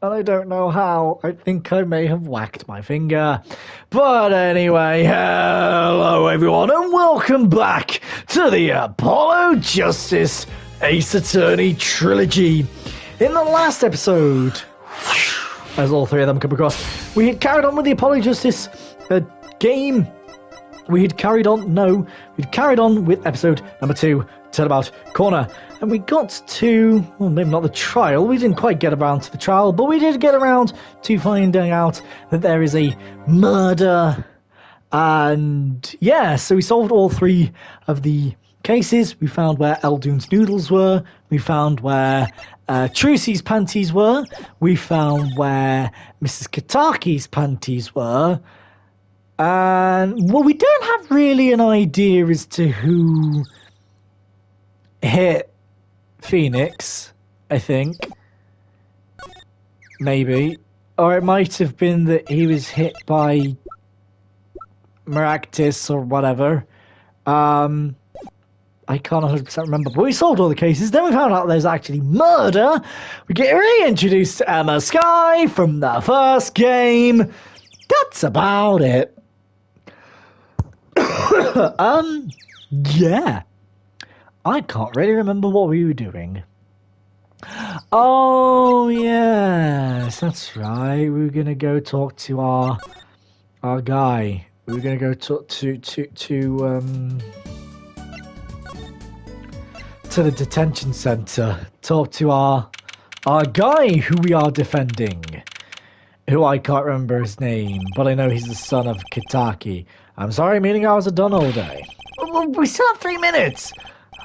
And I don't know how. I think I may have whacked my finger. But anyway, hello everyone, and welcome back to the Apollo Justice Ace Attorney Trilogy. In the last episode, as all three of them come across, we had carried on with the Apollo Justice game. We'd carried on with episode number 2, Turnabout Corner. And we got to, well, maybe not the trial. We didn't quite get around to the trial, but we did get around to finding out that there is a murder. And yeah, so we solved all 3 of the cases. We found where Eldoon's noodles were. We found where Trucy's panties were. We found where Mrs. Kataki's panties were. And, well, we don't have really an idea as to who hit Phoenix, I think. Maybe. Or it might have been that he was hit by Maractus or whatever. I can't 100% remember, but we solved all the cases. Then we found out there's actually murder. We get reintroduced to Emma Sky from the first game. That's about it. Yeah. I can't really remember what we were doing. Oh, yes, that's right. We were gonna go talk to our guy. We were gonna go talk to the detention center. Talk to our guy who we are defending. Who I can't remember his name, but I know he's the son of Kitaki. I'm sorry, meeting hours are done all day. We still have 3 minutes.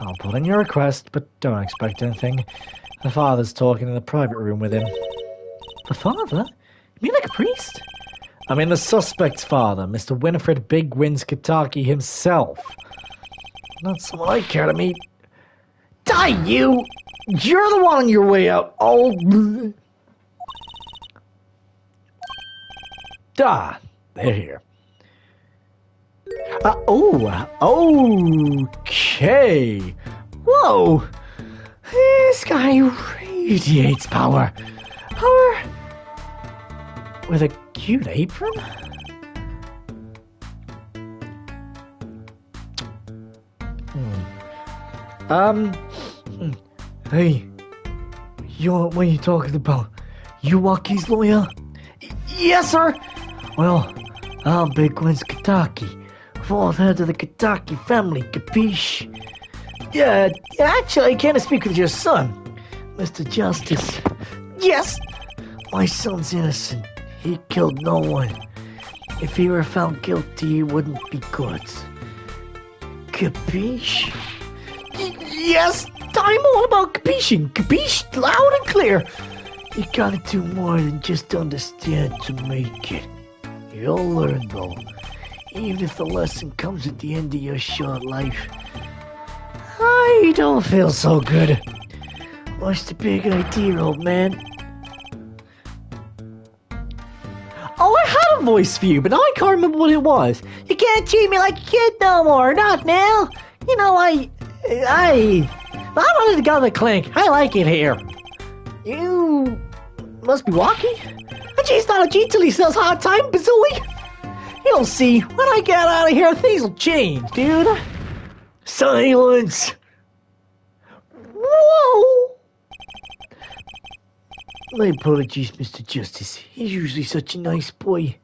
I'll put in your request, but don't expect anything. The father's talking in the private room with him. The father? You mean like a priest? I mean the suspect's father, Mr. Winifred Big Wins Kitaki himself. Not someone I care to meet. Die, you! You're the one on your way out. Oh. Ah, they're here. Okay. Whoa. This guy radiates power. Power with a cute apron? Hey. What are you talking about? Yuaki's lawyer? Yes, sir. Well, I'm Big Wins Kitaki. 4th head of the Kitaki family, capiche? Yeah, actually, I can't speak with your son, Mr. Justice. Yes? My son's innocent. He killed no one. If he were found guilty, he wouldn't be good. Capiche? Yes, I'm all about capiching. Capiche, loud and clear. You gotta do more than just understand to make it. You'll learn, though. Even if the lesson comes at the end of your short life. I don't feel so good. What's the big idea, old man? Oh, I had a voice for you, but I can't remember what it was. You can't treat me like a kid no more, not now. You know, I wanted to go to the clinic. I like it here. You must be walking? Geez, not a G till he says hard time, Bazooey. You'll see, when I get out of here, things will change, dude. Silence. Whoa. My apologies, Mr. Justice. He's usually such a nice boy.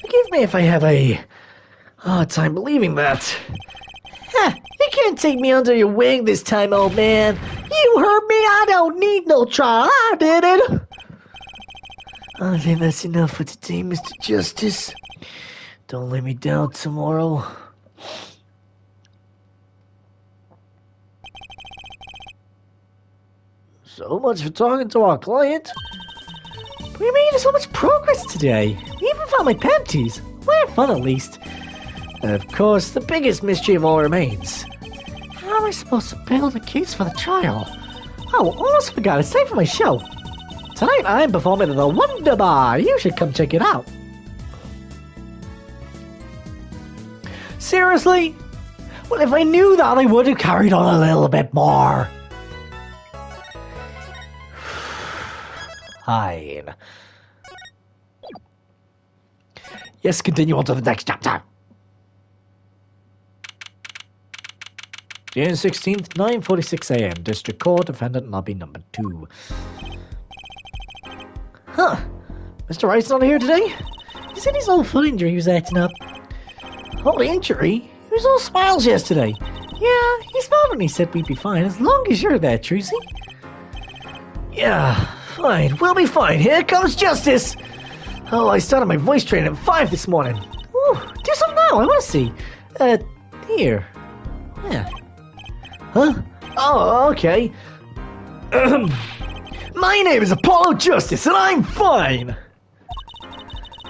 Forgive me if I have a hard time believing that. You can't take me under your wing this time, old man. You heard me. I don't need no trial. I did it. I think that's enough for today, Mr. Justice. Don't let me down tomorrow. So much for talking to our client. We made so much progress today. We even found my panties. We had fun, at least. And of course, the biggest mystery of all remains. How am I supposed to build a case for the trial? Oh, almost forgot. It's time for my show. Tonight I'm performing at the Wonder Bar. You should come check it out. Seriously? Well, if I knew that, I would have carried on a little bit more. fine. Yes, continue on to the next chapter. June 16th, 9:46 a.m. District Court, Defendant Lobby Number 2. Huh. Mr. Wright's not here today? He said his old foot injury was acting up. Old injury? He was all smiles yesterday. Yeah, he smiled and he said we'd be fine as long as you're there, Trucy. Yeah, fine. We'll be fine. Here comes justice. Oh, I started my voice training at 5 this morning. Ooh, do something now. I want to see. Here. Yeah. Huh? Oh, okay. My name is Apollo Justice, and I'm fine!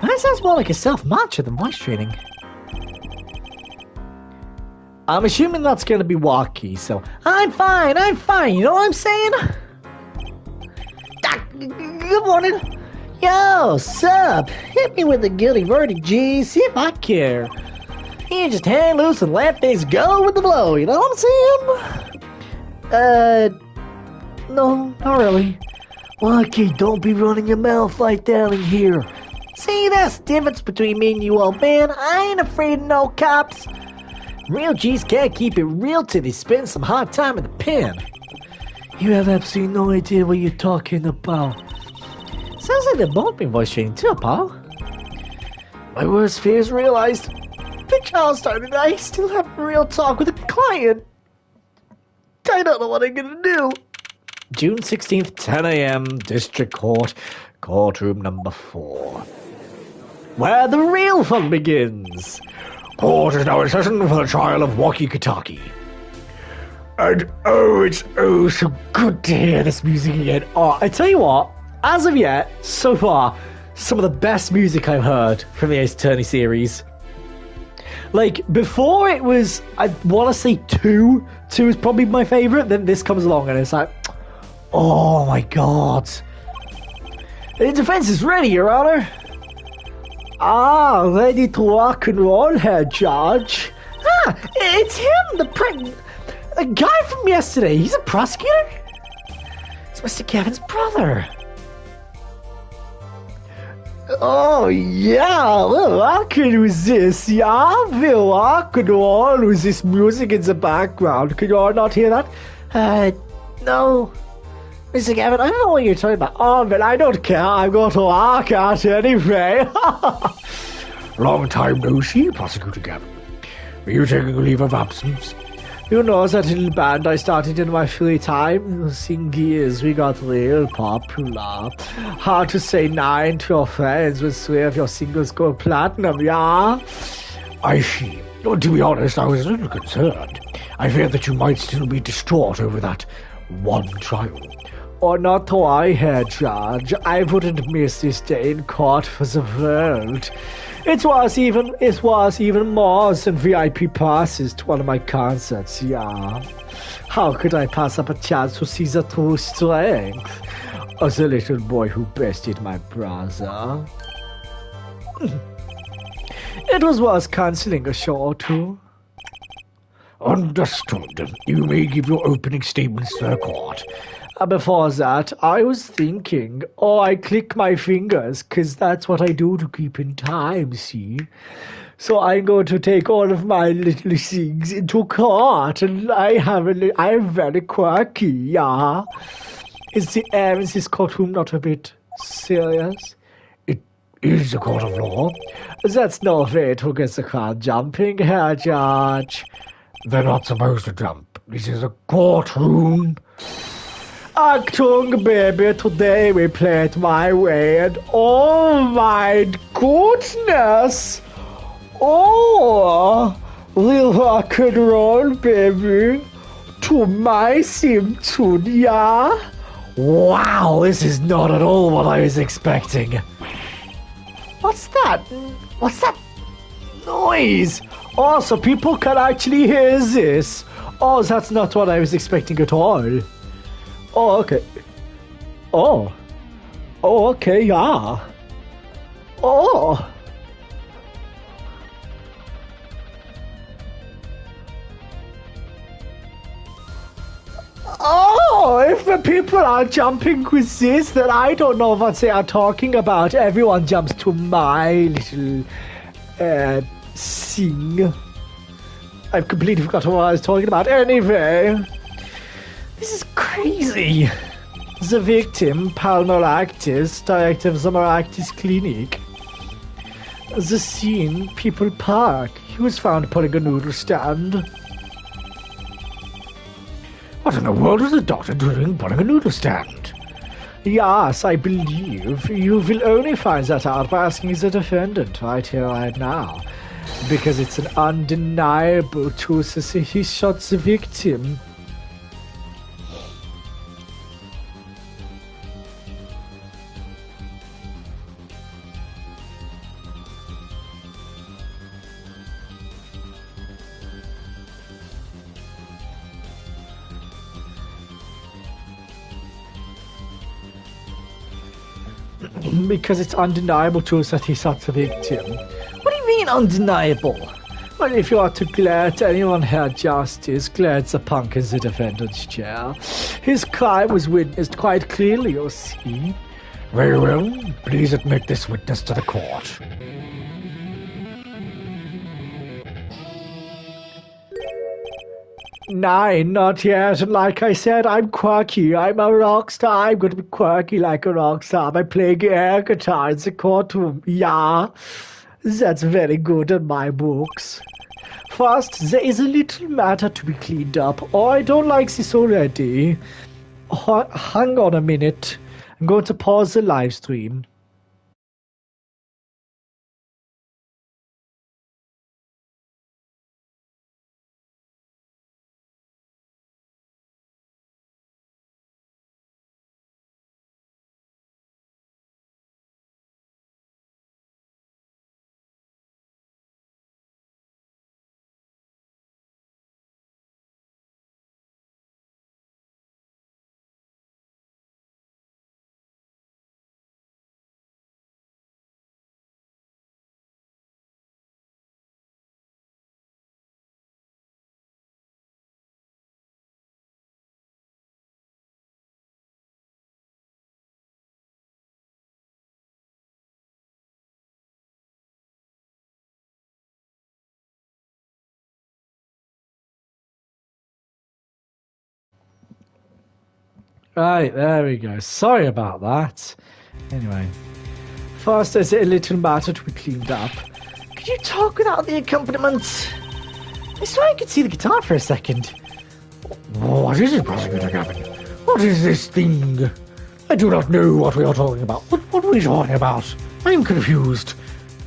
That sounds more like a self-mantra than voice training. I'm assuming that's going to be walkie, so... I'm fine, you know what I'm saying? Good morning. Yo, sup? Hit me with the guilty verdict, G. See if I care. You just hang loose and let things go with the flow, you know what I'm saying? No, not really. Lucky, don't be running your mouth like that in here. See, that's the difference between me and you, old man. I ain't afraid of no cops. Real G's can't keep it real till they spend some hard time in the pen. You have absolutely no idea what you're talking about. Sounds like they've both been voice training too, Paul. My worst fears realized. The trial started, I still have real talk with a client. I don't know what I'm gonna do. June 16th, 10 a.m., District Court, Courtroom Number 4. Where the real fun begins. Court is now in session for the trial of Walkie Kataki. And oh, it's oh so good to hear this music again. Oh, I tell you what, as of yet, so far, some of the best music I've heard from the Ace Attorney series. Like, before it was, I want to say 2. 2 is probably my favourite, then this comes along and it's like, oh my god. The defense is ready, Your Honor. Ah, ready to rock and roll here, Judge. Ah, it's him, the guy from yesterday. He's a prosecutor? It's Mr. Kevin's brother. Oh, yeah, well, I can resist. Yeah, Bill, I could all with this music in the background. Can you all not hear that? No. Mr. Gavin, I don't know what you're talking about. Oh, but I don't care. I'm going to walk out anyway. Long time no see, Prosecutor Gavin. Were you taking a leave of absence? You know that little band I started in my free time? Singies, we got real popular. Hard to say 9 to your friends when 3 of your singles go platinum, yeah? I see. Well, to be honest, I was a little concerned. I feared that you might still be distraught over that one trial. Or not to I hear, Judge. I wouldn't miss this day in court for the world. It was even more than VIP passes to one of my concerts, yeah. How could I pass up a chance to see the true strength of the little boy who bested my brother? It was worth cancelling a show or two. Understood. You may give your opening statements to the court. Before that, I was thinking, I click my fingers, 'cause that's what I do to keep in time, see? So I'm going to take all of my little things into court, and I'm very quirky, yeah? Is this courtroom not a bit serious? It is a court of law. That's no way to get the crowd jumping here, Judge. They're not supposed to jump. This is a courtroom. Achtung, baby, today we play it my way, and oh my goodness! Oh, we'll rock and roll, baby, to my theme tune, yeah? Wow, this is not at all what I was expecting. What's that? What's that noise? Oh, so people can actually hear this. Oh, that's not what I was expecting at all. Oh, okay. Oh, okay, yeah. Oh. Oh! Oh, if the people are jumping with this, then I don't know what they are talking about. Everyone jumps to my little thing. I've completely forgotten what I was talking about. Anyway, this is crazy. The victim, Palmeractis, director of the Maractis Clinic. The scene, People Park. He was found pulling a noodle stand. What in the world was the doctor doing pulling a noodle stand? Yes, I believe you will only find that out by asking the defendant right here, right now. Because it's an undeniable truth that he shot the victim. Because it's undeniable truth that he shot the victim. What do you mean undeniable? Well, if you are to glare at anyone here, Justice, glare at the punk in the defendant's chair. His crime was witnessed quite clearly, you see. Very well, please admit this witness to the court. Nine, not yet. And like I said, I'm quirky. I'm a rock star. I'm going to be quirky like a rock star. I'm playing air guitar in the courtroom. Yeah, that's very good in my books. First, there is a little matter to be cleaned up. Oh, I don't like this already. Hang on a minute. I'm going to pause the live stream. Right, there we go. Sorry about that. Anyway, first there's a little matter to be cleaned up. Could you talk without the accompaniment? I swear I could see the guitar for a second. What is it, Prosecutor Gavin? What is this thing? I do not know what we are talking about. What are we talking about? I am confused.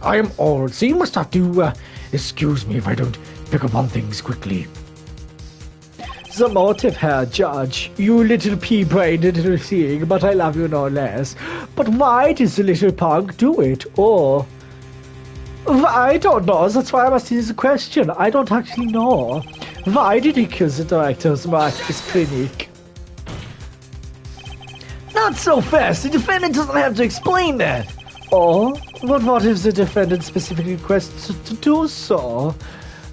I am old, so you must have to excuse me if I don't pick up on things quickly. The motive here, Judge. You little pea-brained little thing, but I love you no less. But why did the little punk do it? Or... I don't know, that's why I'm asking this question. I don't actually know. Why did he kill the director of the Maractis Clinic? Not so fast, the defendant doesn't have to explain that. Or, what if the defendant specifically requests to do so?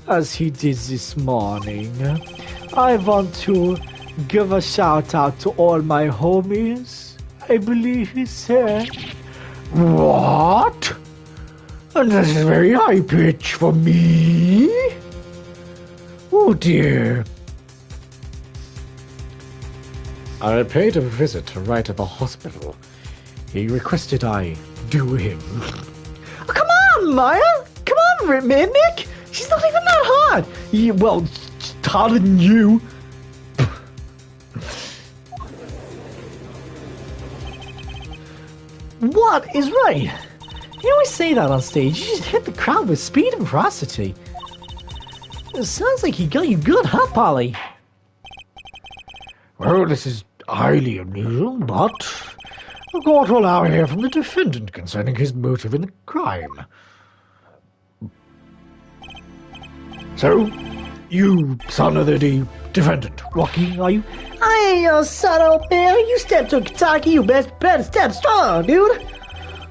As he did this morning. I want to give a shout out to all my homies, I believe he said. What? And this is very high pitch for me? Oh dear. I paid a visit right at the hospital. He requested I do him. Oh, come on, Maya! Come on, Nick! She's not even that hard! Well, harder than you. What is right? You always say that on stage. You just hit the crowd with speed and ferocity. It sounds like he got you good, huh, Polly? Well, this is highly unusual, but the court will now hear from the defendant concerning his motive in the crime. So, you son of the defendant, Rocky, are you? I ain't your son, old man. You step to Kentucky, you better step strong, dude.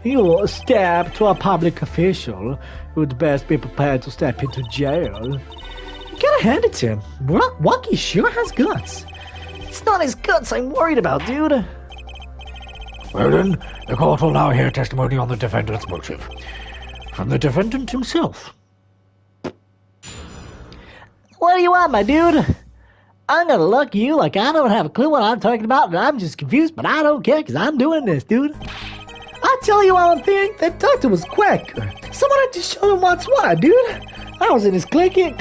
You step to a public official who'd best be prepared to step into jail. You gotta hand it to him. Rocky sure has guts. It's not his guts I'm worried about, dude. Well then, the court will now hear testimony on the defendant's motive. From the defendant himself. What do you want, my dude? I'm gonna look at you like I don't have a clue what I'm talking about, and I'm just confused, but I don't care because I'm doing this, dude. I tell you one thing, that doctor was quick. Someone had to show him what's what, dude. I was in his clinic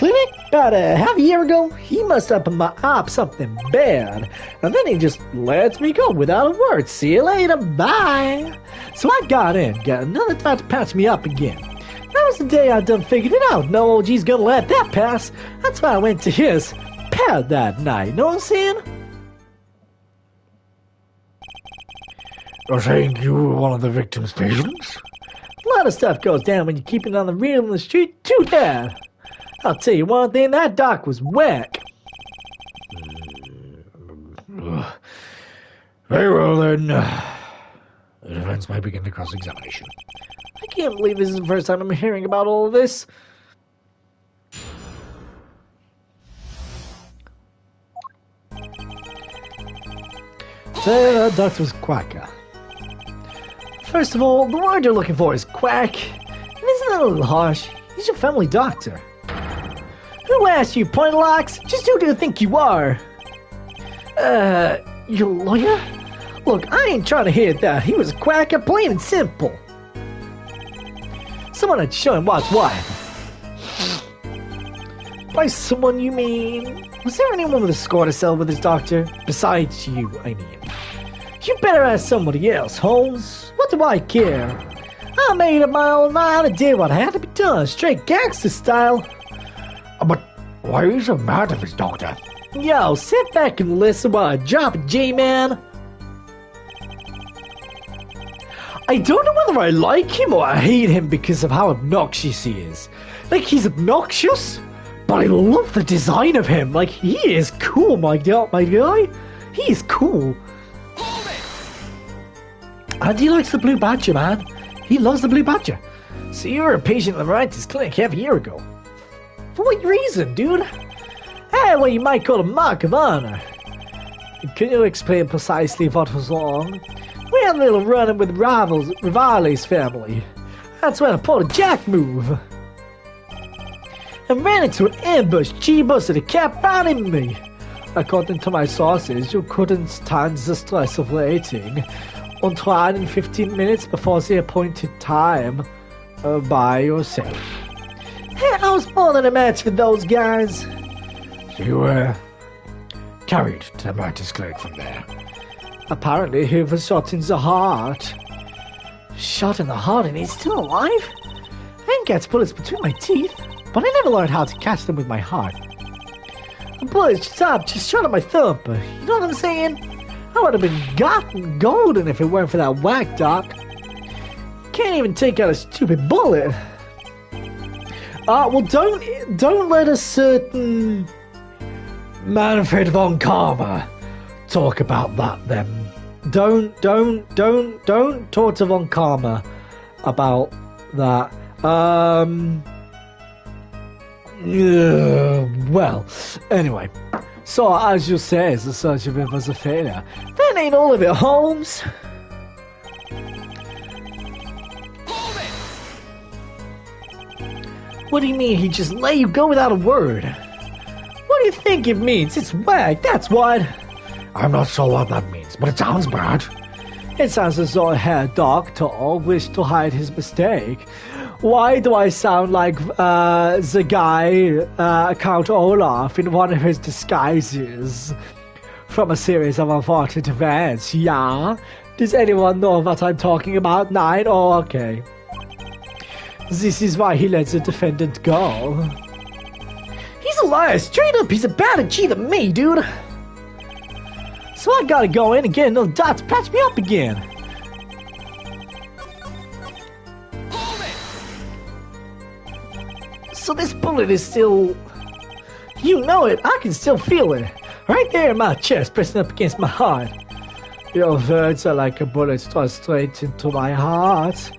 about a half a year ago. He must have up something bad, and then he just lets me go without a word. See you later, bye. So I got another time to patch me up again. That was the day I done figured it out. No OG's gonna let that pass. That's why I went to his pad that night. Know what I'm saying? You're saying you were one of the victim's patients? A lot of stuff goes down when you keep it on the real in the street, too bad. I'll tell you one thing, that doc was whack. Very well then. The defense may begin the cross-examination. I can't believe this is the first time I'm hearing about all of this. So, that doctor was quacker. First of all, the word you're looking for is quack. And isn't that a little harsh? He's your family doctor. Who asked you, point locks? Just who do you think you are? Your lawyer? Look, I ain't trying to hear that. He was a quacker, plain and simple. Someone had shown him what's what. By someone, you mean... Was there anyone with a score to sell with this doctor? Besides you, I mean. You better ask somebody else, Holmes. What do I care? I made up my own mind and did what had to be done, straight gangster style. But why are you so mad at this doctor? Yo, sit back and listen while I drop a G-man. I don't know whether I like him or I hate him because of how obnoxious he is. Like, he's obnoxious, but I love the design of him. Like, he is cool, my guy. He is cool. And he likes the Blue Badger, man. He loves the Blue Badger. So you were a patient in the Ryan's clinic half a year ago. For what reason, dude? Hey, what you might call a mark of honor. Can you explain precisely what was wrong? We had a little run-in with Rivali's family. That's when I pulled a jack move. And ran into an ambush. She busted a cap right in me. According to my sources, you couldn't stand the stress of waiting until 15 minutes before the appointed time by yourself. Hey, I was more than a match for those guys. So you were carried to the Martyrs Clinic from there. Apparently he was shot in the heart. Shot in the heart and he's still alive? I didn't get bullets between my teeth, but I never learned how to catch them with my heart. The bullets just shot at my thumb, you know what I'm saying? I would have been golden if it weren't for that whack doc. Can't even take out a stupid bullet. Well, don't let a certain Manfred von Karma talk about that then. Don't talk to von Karma about that. Well, anyway. So, as you say, the search of it was a failure. That ain't all of it, Holmes. What do you mean he just let you go without a word? What do you think it means? It's whack, that's what. I'm not sure what that means, but it sounds bad. It sounds as though Herr Doctor wished to hide his mistake. Why do I sound like the guy, Count Olaf, in one of his disguises from a series of unfortunate events? Yeah? Does anyone know what I'm talking about? Nine? Oh, okay. This is why he let the defendant go. He's a liar, straight up. He's a better G than me, dude. So I gotta go in and get another dot to patch me up again. So this bullet is still... You know it, I can still feel it. Right there in my chest, pressing up against my heart. Your words are like a bullet thrust straight into my heart.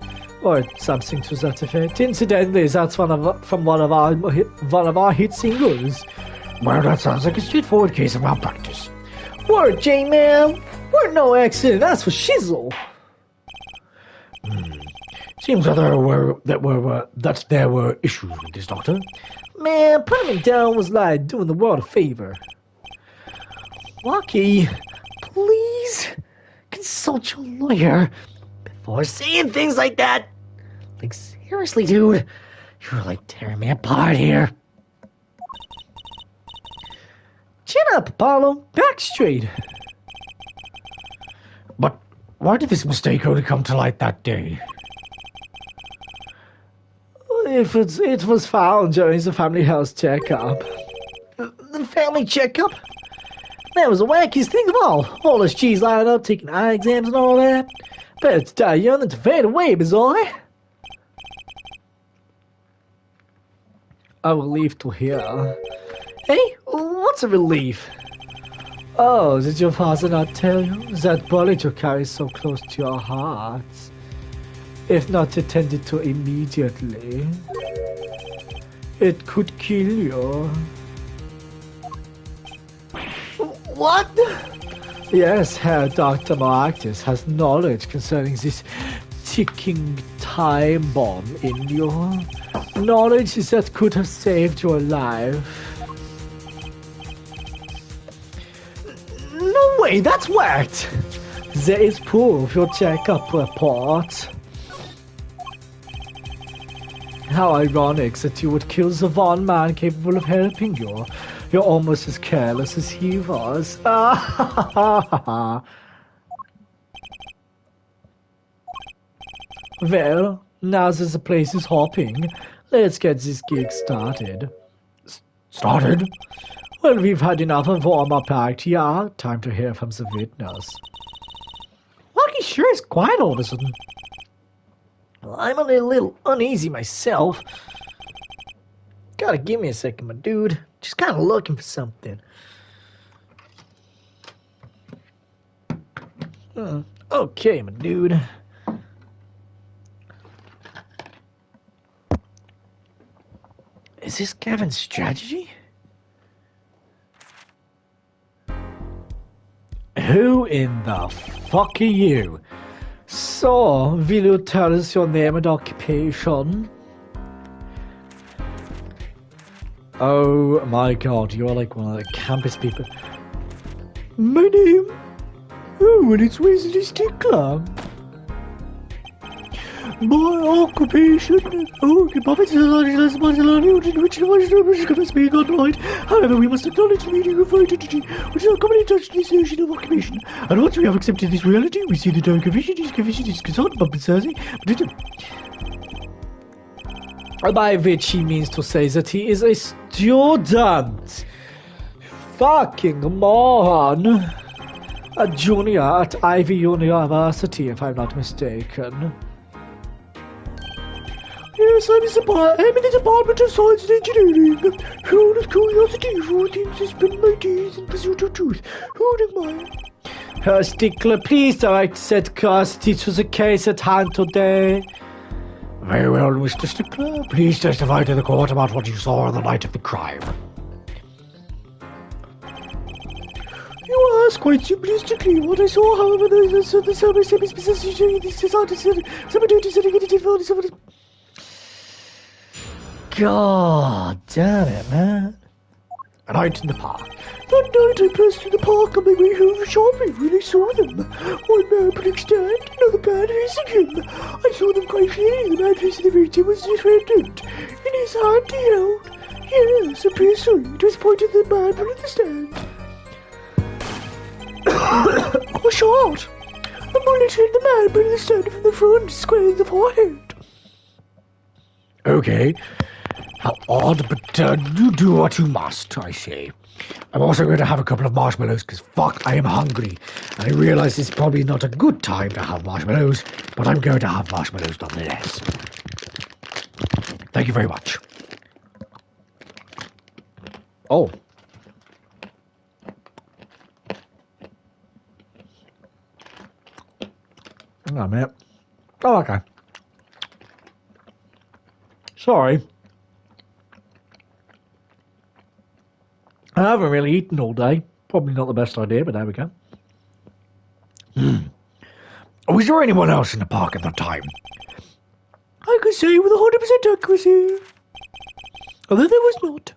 Or something to that effect. Incidentally, that's from one of our hit singles. Well, that sounds like a straightforward case of malpractice. Word, J-Man. We're no accident, that's for shizzle. Seems that there were issues with this, Doctor. Man, putting me down was like doing the world a favor. Lucky, please consult your lawyer before saying things like that. Like, seriously, dude, you're like tearing me apart here. Chin up, Apollo. Back straight. But why did this mistake only come to light that day? It was found during the family health checkup. The family checkup? That was the wackiest thing of all this cheese lined up, taking eye exams and all that. Better to die young than to fade away, boy. A relief to hear. Hey, what's a relief? Oh, did your father not tell you that bullet you carry so close to your heart? If not attended to immediately, it could kill you. What? Yes, Herr Dr. Maractus has knowledge concerning this ticking time bomb in you. Knowledge that could have saved your life. No way, that's whacked! There is proof, your checkup report. How ironic that you would kill the one man capable of helping you. You're almost as careless as he was. Well, now that the place is hopping, let's get this gig started. Started? Well, we've had enough of warm-up act here. Time to hear from the witness. Lucky sure is quiet all of a sudden. Well, I'm a little uneasy myself. Gotta give me a second, my dude. Just kind of looking for something. Okay, my dude. Is this Kevin's strategy? Who in the fuck are you? So, will you tell us your name and occupation? Oh my god, you're like one of the campus people. My name? Oh, and it's Wesley Stickler. My occupation? Oh, puppets is less Barcelona, in which the much is being unright. However, we must acknowledge the meaning of identity, which is our common touch to the assertion of occupation. And once we have accepted this reality, we see that our occupation is concerned, but by which he means to say that he is a student. Fucking moron. A junior at Ivy University, if I'm not mistaken. Yes, I'm in the Department of Science and Engineering. Full of curiosity for things to spend my days in pursuit of truth. Who am I? Herr Stickler, please direct said curiosity to the case at hand today. Very well, Mr. Stickler. Please testify to the court about what you saw on the night of the crime. You ask quite simplistically what I saw, however, the God damn it, man. A night in the park. That night I passed through the park on my way home from shopping when I saw them. One man putting stand, another man facing him. I saw them quite clearly. The man facing the victim was the defendant. In his hand he held, yes, a pistol. It was pointed at the man putting the stand. A shot. A bullet hit the man putting the stand from the front, squaring the forehead. Okay. How odd, but you do what you must, I say. I'm also going to have a couple of marshmallows, because fuck, I am hungry. And I realize it's probably not a good time to have marshmallows, but I'm going to have marshmallows nonetheless. Thank you very much. Oh. Hang on a minute. Oh, okay. Sorry. I haven't really eaten all day. Probably not the best idea, but there we go. Was there anyone else in the park at the time? I can say with 100% accuracy. Although there was not.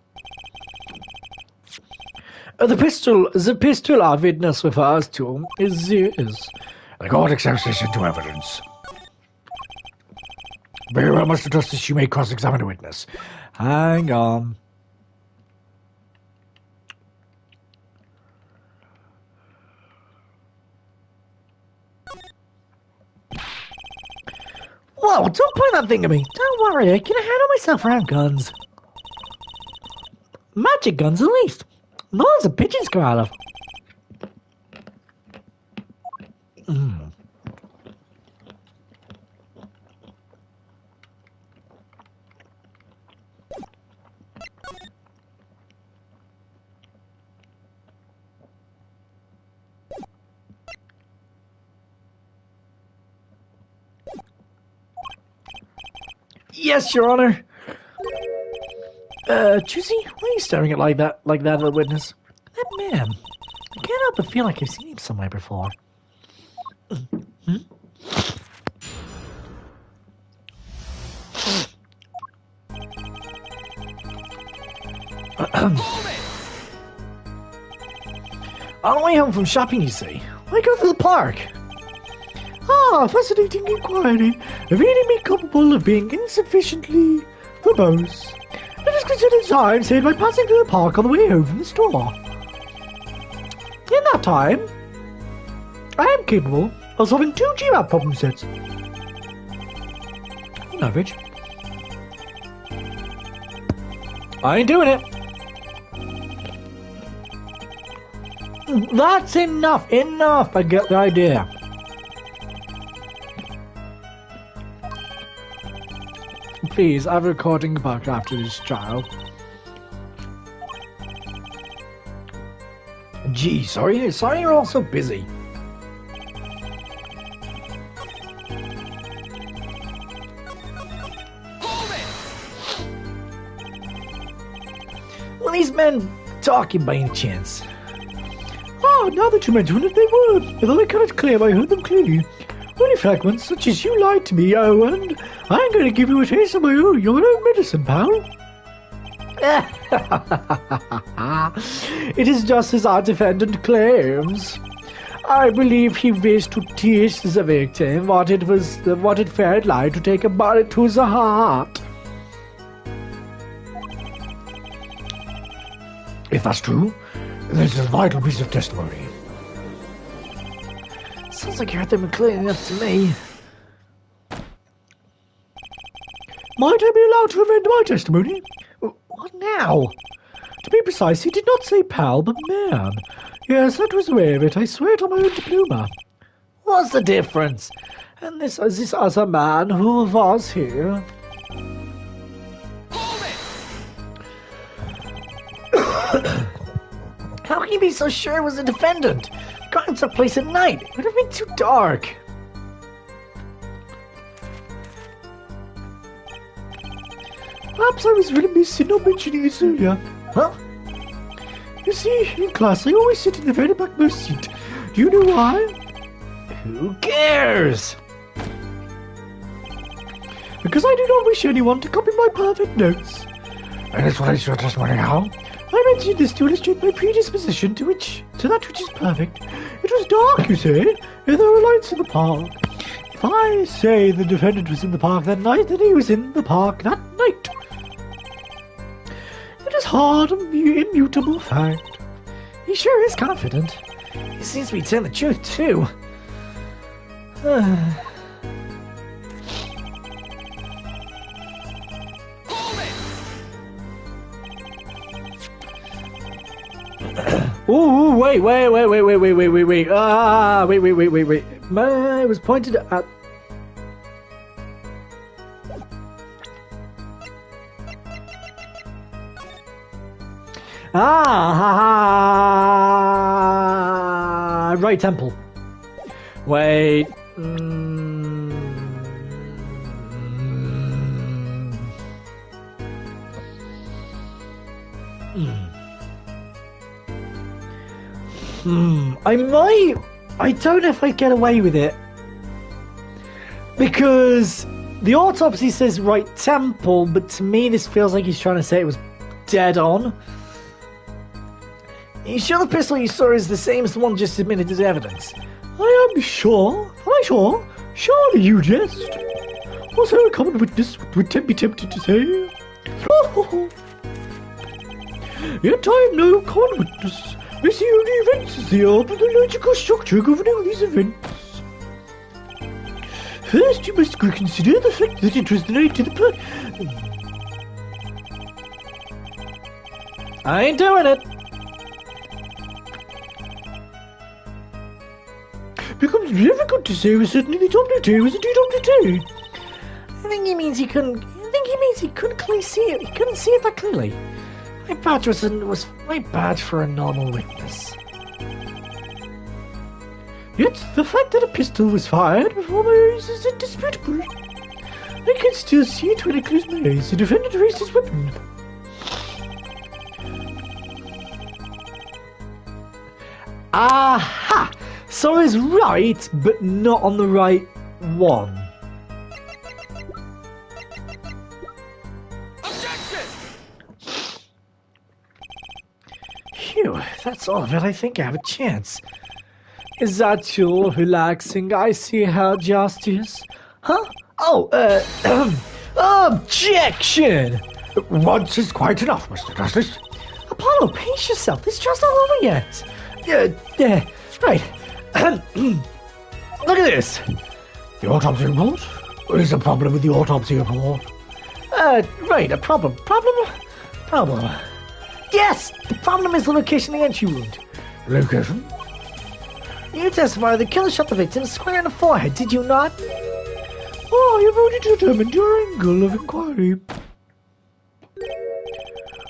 The pistol our witness refers to is. The court accepts this into evidence. Very well, Mr. Justice, you may cross-examine the witness. Hang on. Whoa, don't point that thing at me. Don't worry, I can handle myself around guns. Magic guns, at least. No one's a pigeons come out of. Yes, Your Honor. Juicy, why are you staring at like that at the witness? That man. I can't help but feel like I've seen him somewhere before. On the way home from shopping, you see, I go to the park. Ah, fascinating inquiry. Really me culpable of being insufficiently verbose. Let us consider the time saved by passing through the park on the way home from the store. In that time, I am capable of solving 2 GMAT problem sets. On average. I ain't doing it. That's enough. Enough. I get the idea. Please, I have a recording back after this trial. Gee, sorry you're all so busy. Well, these men talking by any chance? Ah, now that you mention it, they were. Although I cannot claim I heard them clearly. Only fragments such as you lied to me, oh, and I'm going to give you a taste of your own medicine, pal. It is just as our defendant claims. I believe he wished to teach the victim what it felt like to take a bullet to the heart. If that's true, this is a vital piece of testimony. Sounds like you heard them clearly enough to me. Might I be allowed to amend my testimony? What now? To be precise, he did not say pal, but man. Yes, that was the way of it. I swear it on my own diploma. What's the difference? And this other man who was here. How can you be so sure it was the defendant? Crime took place at night. It would have been too dark. Perhaps I was remiss in not mentioning it earlier. Huh? You see, in class I always sit in the very backmost seat. Do you know why? Who cares? Because I do not wish anyone to copy my perfect notes. And that's what I saw testimony how? I mentioned this to illustrate my predisposition to that which is perfect. It was dark, you say, and there were lights in the park. If I say the defendant was in the park that night, then he was in the park that night. It is hard and immutable fact. He sure is confident. He seems to be telling the truth, too. Ooh, wait. Wait. I was pointed at. Right temple. Wait. I don't know if I'd get away with it. Because the autopsy says right temple, but to me this feels like he's trying to say it was dead on. Are you sure the pistol you saw is the same as the one just submitted as evidence? I am sure. Am I sure? Surely you jest. Also, a common witness would be tempted to say. Yet I am no common witness. I see only events as they are, but the logical structure governing these events. First, you must consider the fact that it was the night to the plan. I ain't doing it. Becomes difficult to say with certainty that WT was indeed WT. I think he means he couldn't. I think he means he couldn't clearly see it. He couldn't see it that clearly. My badge was my badge for a normal witness. Yet the fact that a pistol was fired before my eyes is indisputable. I can still see it when I close my eyes. The defendant raised his weapon. Aha! So he's right, but not on the right one. Objection! Phew, that's all of it. I think I have a chance. Is that your relaxing? I see how justice. Huh? Oh, objection! Once is quite enough, Mr. Justice. Apollo, pace yourself. This trial's not over yet. Right. Look at this. The autopsy report? What is the problem with the autopsy report? Right, a problem. Problem. Yes! The problem is the location of the entry wound. Location? You testified the killer shot the victim square in the forehead, did you not? Oh, you've already determined your angle of inquiry.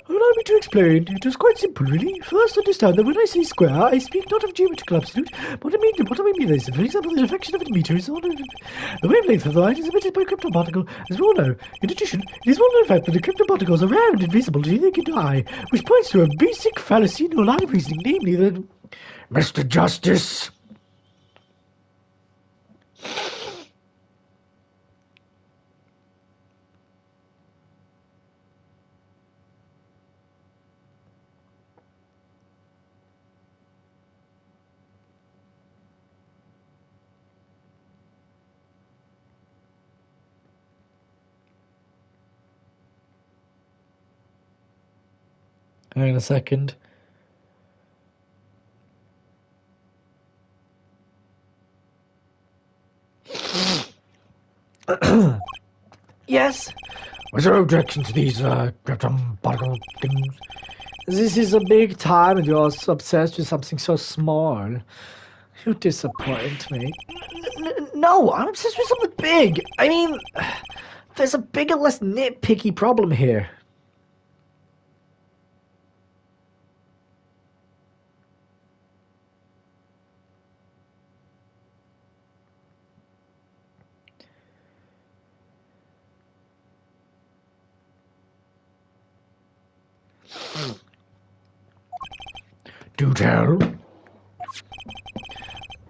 Allow me to explain. It is quite simple, really. First, understand that when I say square, I speak not of geometrical absolute, but I mean this. For example, the reflection of a meter is on the wavelength of the light is emitted by a krypton particle, as we all know. In addition, it is well known fact that the krypton particles are rare and invisible to the naked eye, which points to a basic fallacy in your line of reasoning, namely that... Mr. Justice! Hang on a second. Yes? Was there objection to these krypton particle things? This is a big time and you're obsessed with something so small. You disappoint me. No, I'm obsessed with something big. I mean, there's a bigger, less nitpicky problem here. Do tell.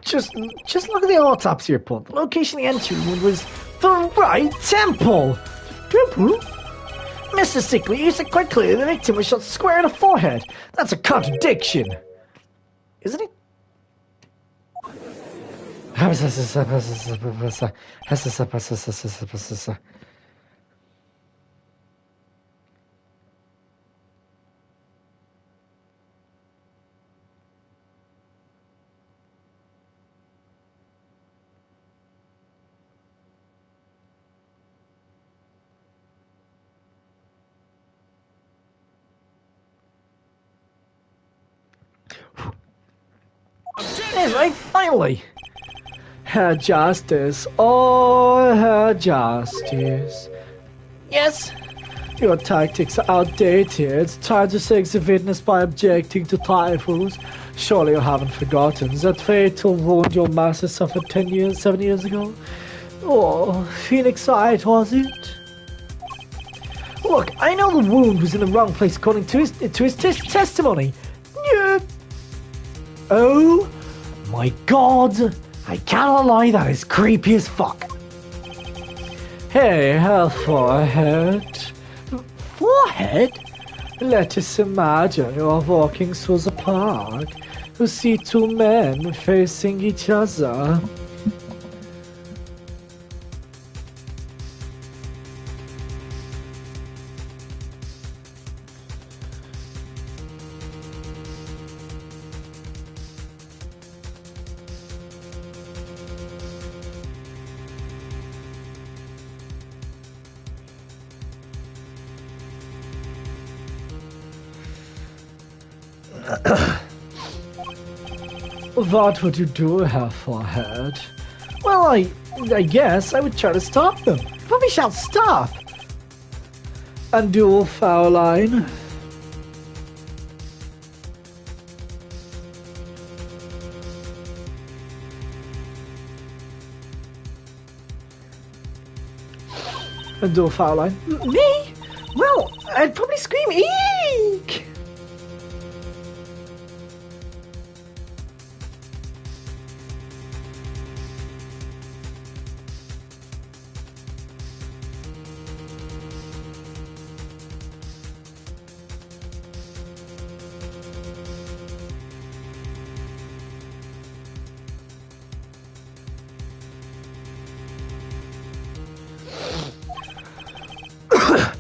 Just look at the autopsy report. The location of the entry wound was the right temple. Temple? Mr. Sickley, you said quite clearly the victim was shot square in the forehead. That's a contradiction. Isn't it? Yes, right, finally. Her Justice. Oh, Her Justice. Yes, your tactics are outdated. Time to sex the witness by objecting to trifles. Surely you haven't forgotten that fatal wound your master suffered 7 years ago? Oh, Phoenix Eye, was it? Look, I know the wound was in the wrong place according to his testimony. Yeah. Oh my god! I cannot lie, that is creepy as fuck. Hey, how forehead? Forehead? Let us imagine you are walking through the park. You see two men facing each other. What would you do, Herr Forehead? Well, I guess I would try to stop them. But we shall stop. And duel Fraulein. And duel Fraulein. Me? Well, I'd probably scream, eek!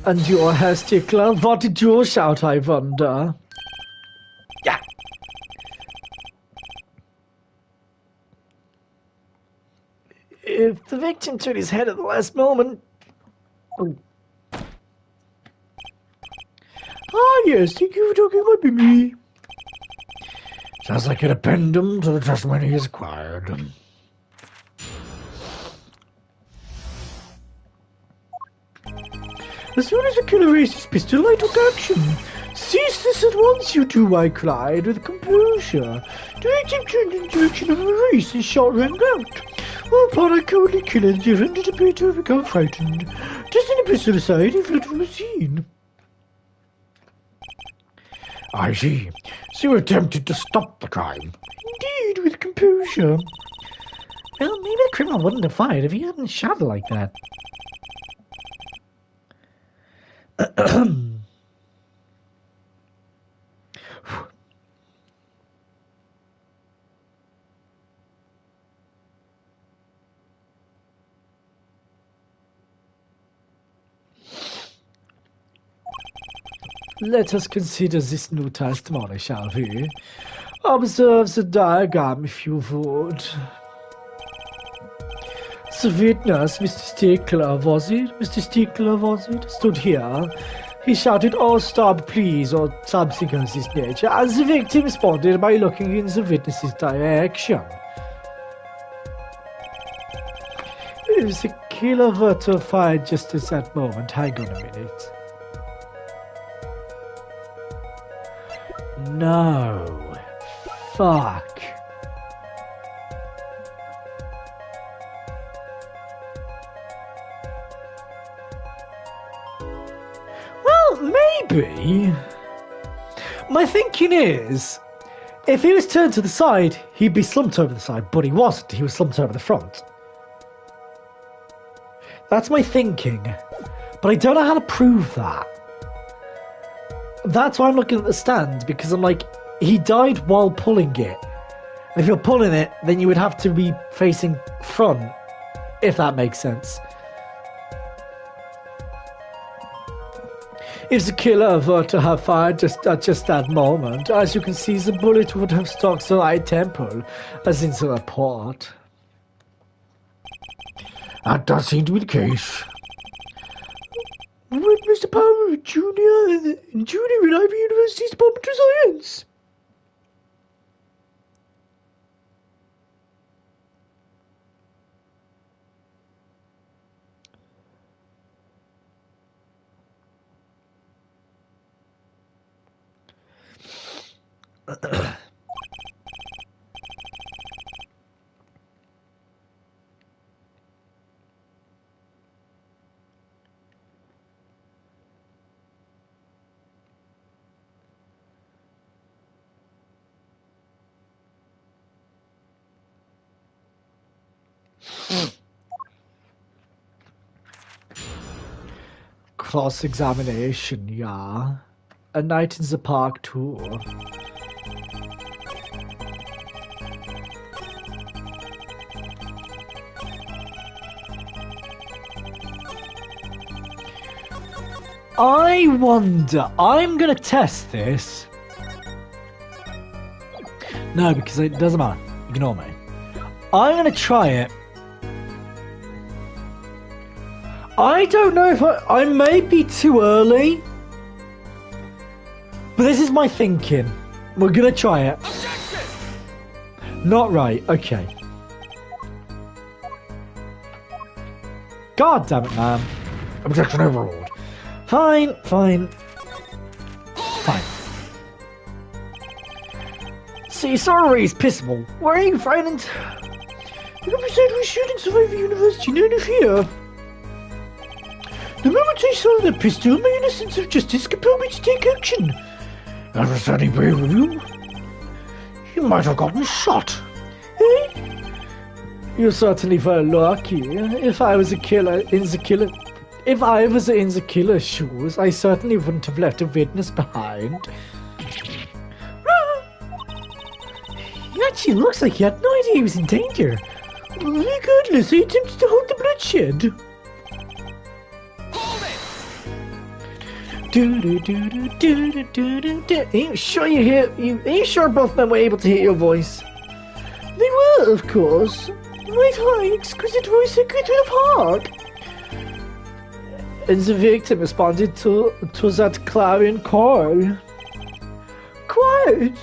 And your Herr Stickler, what did you shout, I wonder? Yeah. If the victim turned his head at the last moment... Oh. Ah, yes, thank you for talking about me. Sounds like an addendum to the testimony he's acquired. As soon as the killer raised his pistol, I took action. Cease this at once, you two, I cried with composure. The victim turned in the direction of a race and shot rang out. Whereupon I cowardly killer defended appeared to have become frightened. Tossing the pistol aside, he fled from the scene. I see. So you attempted to stop the crime. Indeed, with composure. Well, maybe a criminal wouldn't have fired if he hadn't shot like that. Let us consider this new testimony, shall we? Observe the diagram, if you would. The witness, Mr. Stickler, was it? Mr. Stickler, was it? Stood here. He shouted, "Oh, stop, please," or something of this nature, and the victim responded by looking in the witness's direction. If the killer were to have fired just at that moment, hang on a minute. No. Fuck. Well, maybe. My thinking is, if he was turned to the side, he'd be slumped over the side, but he wasn't. He was slumped over the front. That's my thinking. But I don't know how to prove that. That's why I'm looking at the stand, because I'm like, he died while pulling it. And if you're pulling it, then you would have to be facing front, if that makes sense. If the killer were to have fired at just that moment, as you can see, the bullet would have struck the right temple, as in the report. That does seem to be the case. With Mr. Powell, Junior in Ivy University's Department of Science. Cross-examination, yeah. A night in the park tour. I wonder, I'm gonna test this. No, because it doesn't matter. Ignore me. I'm gonna try it. I don't know if I may be too early. But this is my thinking. We're gonna try it. Objection! Not right, okay. God damn it, man. Objection overruled. Fine, fine. Fine. See, sorry, Pissable. Why are you frightened? Like I said, we shouldn't survive the university, no fear. The moment I saw the pistol, my innocence of justice compelled me to take action. That was certainly brave of you. You might have gotten shot. Eh? You're certainly very lucky. If I was in the killer's shoes, I certainly wouldn't have left a witness behind. He actually looks like he had no idea he was in danger. Regardless, he attempted to hold the bloodshed. Hold it! Are you sure you hear? Are you sure both men were able to hear your voice? They were, of course. My high, exquisite voice echoed through the park. And the victim responded to that clarion call. Quiet.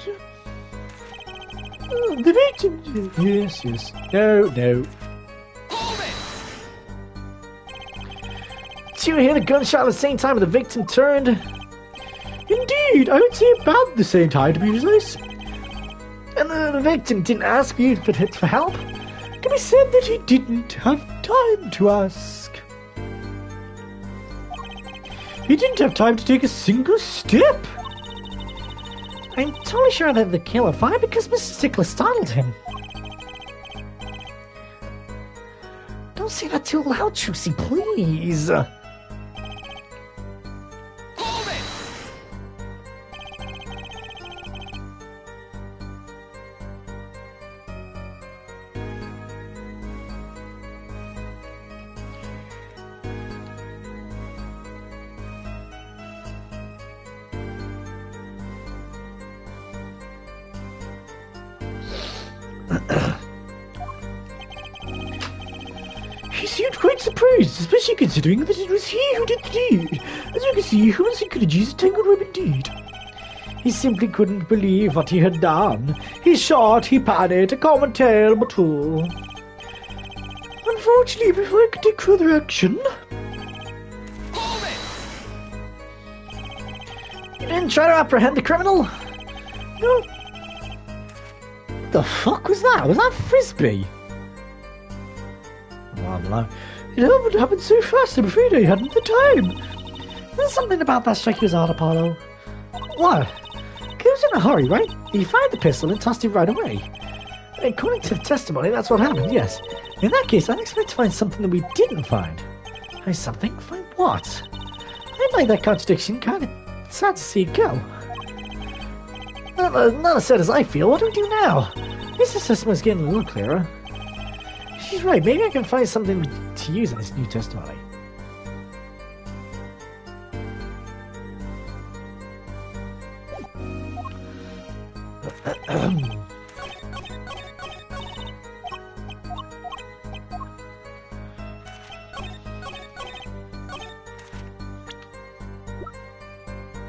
The victim. Yes. No. Hold it! Did you hear the gunshot at the same time the victim turned? Indeed, I would say about the same time, to be precise. And the victim didn't ask you for help. It can be said that he didn't have time to ask. He didn't have time to take a single step. I'm totally sure that the killer fired because Mr. Stickler startled him. Don't say that too loud, Juicy, please. Hold it! He seemed quite surprised, especially considering that it was he who did the deed. As you can see, human psychology is a tangled web indeed. He simply couldn't believe what he had done. He shot, he panicked, a common tale, but true. Unfortunately, before I could take further action... Hold it! You didn't try to apprehend the criminal? No. What the fuck was that? Was that Frisbee? Well, I don't know. It happened so fast, I'm afraid I hadn't the time. There's something about that strike you as odd, Apollo. What? He was in a hurry, right? He fired the pistol and tossed it right away. According to the testimony, that's what happened, yes. In that case, I'd expect to find something that we didn't find. Find something? Find what? I find that contradiction kind of sad to see it go. Not as sad as I feel. What do we do now? This assessment is getting a little clearer. She's right. Maybe I can find something to use in this new testimony.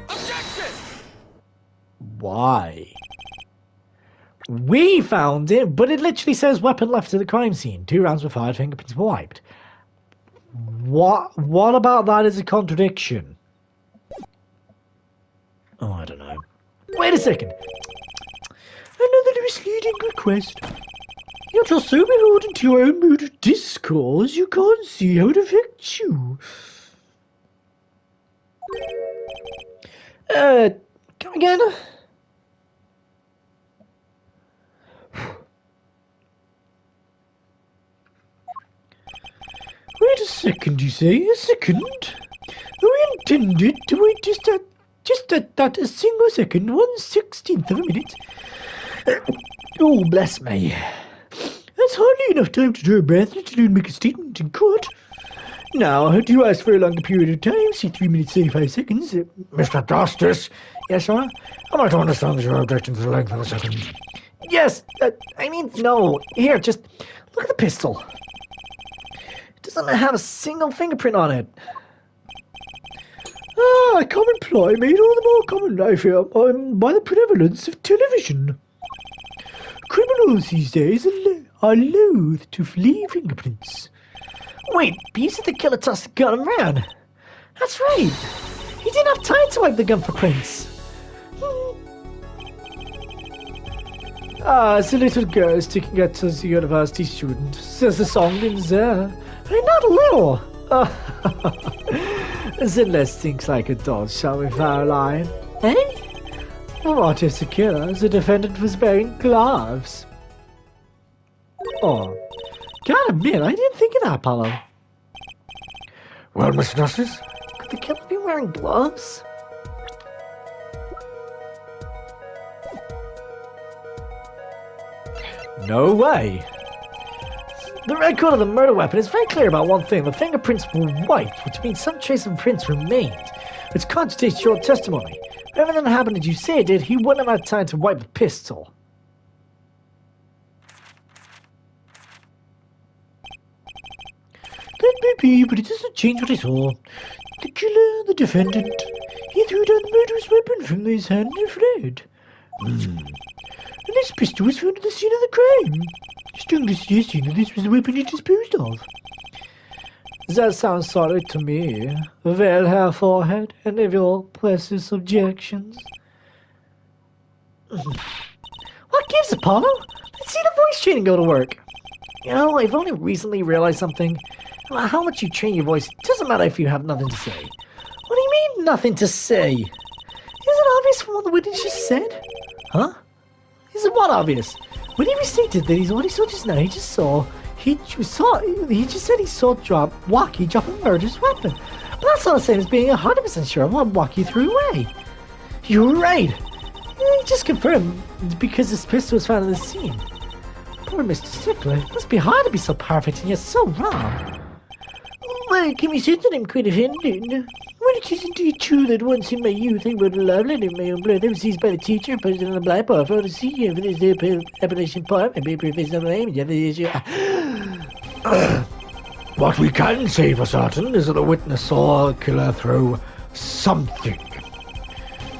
Objection! Why? We found it, but it literally says weapon left at the crime scene. 2 rounds were fired, fingerprints were wiped. What about that is a contradiction? Oh, I don't know. Wait a second. Another misleading request. You're just so beholden to your own mood of discourse, you can't see how it affects you. Come again? Wait a second, you say? A second? We intended to wait just that a single second, 1/16th of a minute. Oh, bless me. That's hardly enough time to draw a breath, let alone make a statement in court. Now, do you ask for a longer period of time? See 3 minutes 35 seconds. Mr. Justice. Yes, sir? I might understand your objection to the length of a second. Yes, I mean, no. Here, just look at the pistol. It doesn't have a single fingerprint on it. Ah, a common ploy made all the more common, I fear, by the prevalence of television. Criminals these days are loath to leave fingerprints. Wait, but you said the killer tossed the gun and ran. That's right. He didn't have time to wipe the gun for prints. Ah, the little girl sticking out as a university student, says the song in there. Hey, not a little. Then let's think like adults, shall we, Caroline? Eh? What if the killer, the defendant, was wearing gloves? Oh, gotta admit, I didn't think of that, Apollo. Well, Mr. Justice? Could the killer be wearing gloves? No way. The record of the murder weapon is very clear about one thing. The fingerprints were wiped, which means some trace of prints remained, which contradicts your testimony. If everything happened as you say it did, he wouldn't have had time to wipe the pistol. That may be, but it doesn't change what I saw. The killer, the defendant, he threw down the murderous weapon from his hand and fled. And this pistol was found at the scene of the crime. Strongly suggesting that this was the weapon he disposed of. That sounds solid to me. Well, Herr Forehead, any of your precious objections? What gives, Apollo? Let's see the voice training go to work. You know, I've only recently realized something. How much you train your voice, it doesn't matter if you have nothing to say. What do you mean, nothing to say? Is it obvious from what the witness just said? Huh? Is it what obvious? When he restated that he's what he saw just now, he just said he saw Wacky drop a murderous weapon. But that's not the same as being 100% sure of what Wacky threw away. You're right. He just confirmed because this pistol was found in the scene. Poor Mr. Stickler. It must be hard to be so perfect and yet so wrong. Well, can we say that I'm quite offended? Well, it is indeed true that once in my youth I wrote a love letter to my own brother received by the teacher and put it on a blackboard for to see if it is the appellation part and paper if it's not name. What we can say for certain is that the witness saw the killer throw something.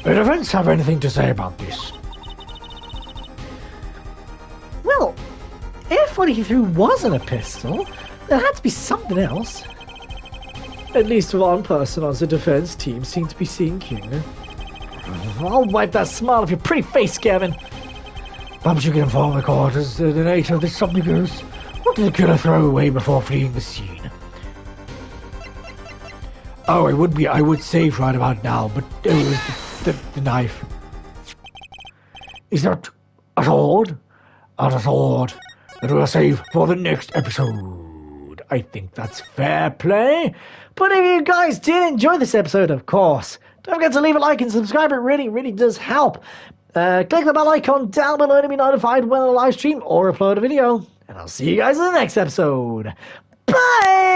The defense have anything to say about this? Well, if what he threw wasn't a pistol, there had to be something else. At least one person on the defense team seemed to be thinking. I'll wipe that smile off your pretty face, Gavin. Perhaps you can inform the court as to the nature of this something else. What did the killer throw away before fleeing the scene? Oh, I would say right about now, but it was the knife. Is that a sword? Not a sword that we'll save for the next episode. I think that's fair play. But if you guys did enjoy this episode, of course, don't forget to leave a like and subscribe. It really, really does help. Click the bell icon down below to be notified when I live stream or upload a video. And I'll see you guys in the next episode. Bye!